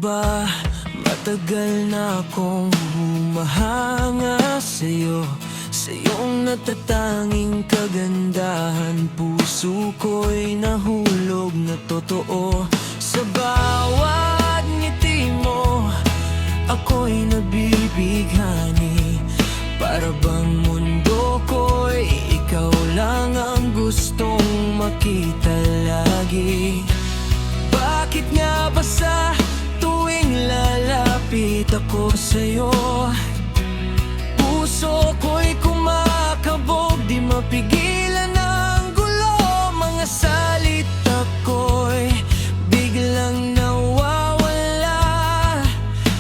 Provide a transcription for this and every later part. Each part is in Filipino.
ba? Matagal na akong humahanga sa'yo, sa iyong natatanging kagandahan. Puso ko'y nahulog na totoo. Sa bawat ngiti mo, ako'y nabibighani. Para bang mundo ko'y ikaw lang ang gustong makita lagi. Bakit nga ba sa tuwing lalapit ako sa'yo, puso ko'y kumakabog, di mapigilan ang gulo. Mga salita ko'y biglang nawawala.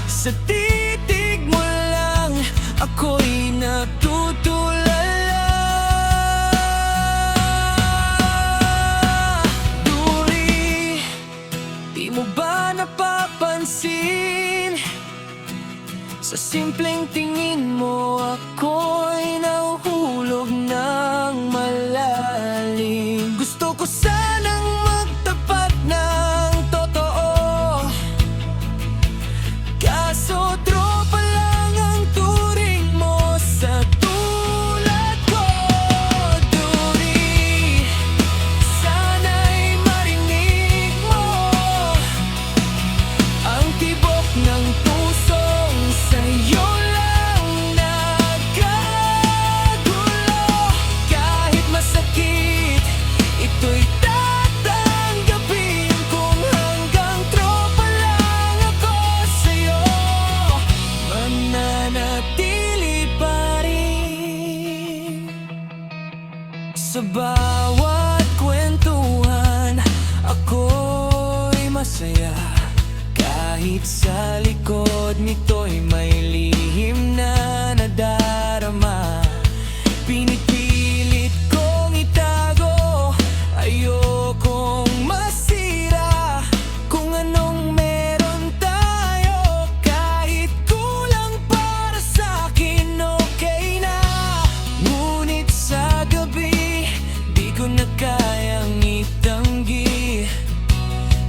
Sa titig mo lang ako'y natutulala. Duri, di mo ba napapansin? Sa simpleng tingin mo ako'y nahuhulog ng malalim. Gusto ko sanang magtapat ng totoo, kaso tropa lang ang turing mo sa tulad ko. Duri, sana'y marinig mo ang tibok ng pusong sa'yo lang nagkagulo. Kahit masakit, ito'y tatanggapin kung hanggang tropa lang ako sa'yo. Mananatili pa rin. Sa bawat kwentuhan, ako'y masaya. Kahit sa likod nito'y may lihim na nadarama. Pinipilit kong itago, ayokong masira kung anong meron tayo. Kahit kulang para sa'kin, okay na. Ngunit sa gabi, di ko na kayang itanggi.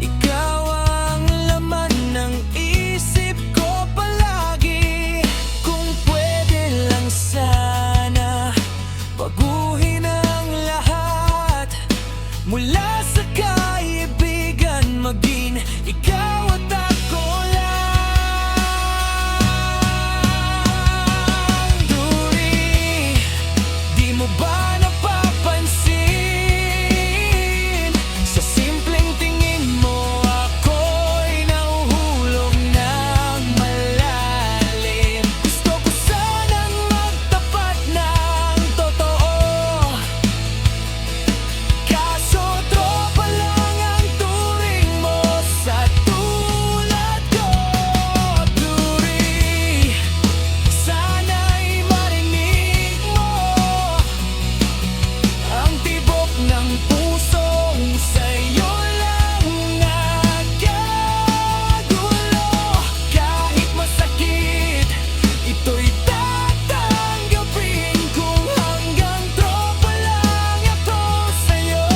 Ikaw ang laman ng isip ko palagi. Kung pwede lang sana, baguhin ang lahat. Mula sa kaibigan, maging ikaw at ako lang. Duri, di mo ba napapansin? Sa simpleng tingin mo ako'y nahuhulog ng malalim. Gusto ko sanang magtapat ng totoo, kaso tropa lang ang turing mo sa tulad ko. Duri, sana'y marinig mo ang tibok ng pusong sa'yo lang nagkagulo. Kahit masakit, ito'y tatanggapin kung hanggang tropa lang ako sa'yo.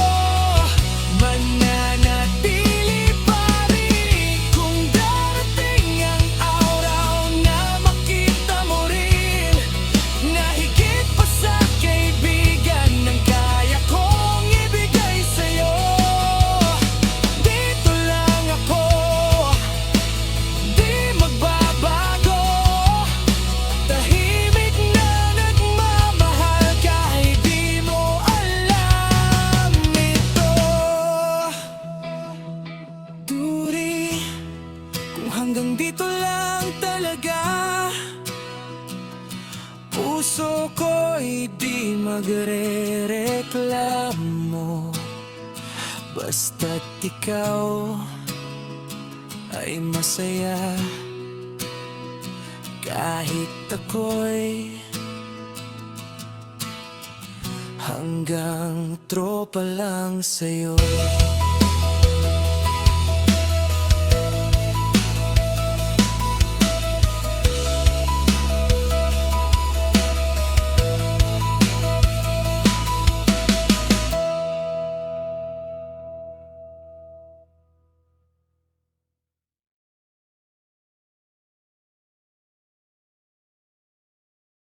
Mananatili pa rin kung darating ang araw na makita mo rin na higit pa sa kaibigan ang kaya kong ibigay sa'yo. Dito lang ako, di magbabago. Tahimik na nagmamahal kahit di mo alam ito. Duri, kung hanggang dito lang talaga, puso ko'y di magrereklamo. Basta't ikaw ay masaya. Kahit ako'y hanggang tropa lang sa'yo.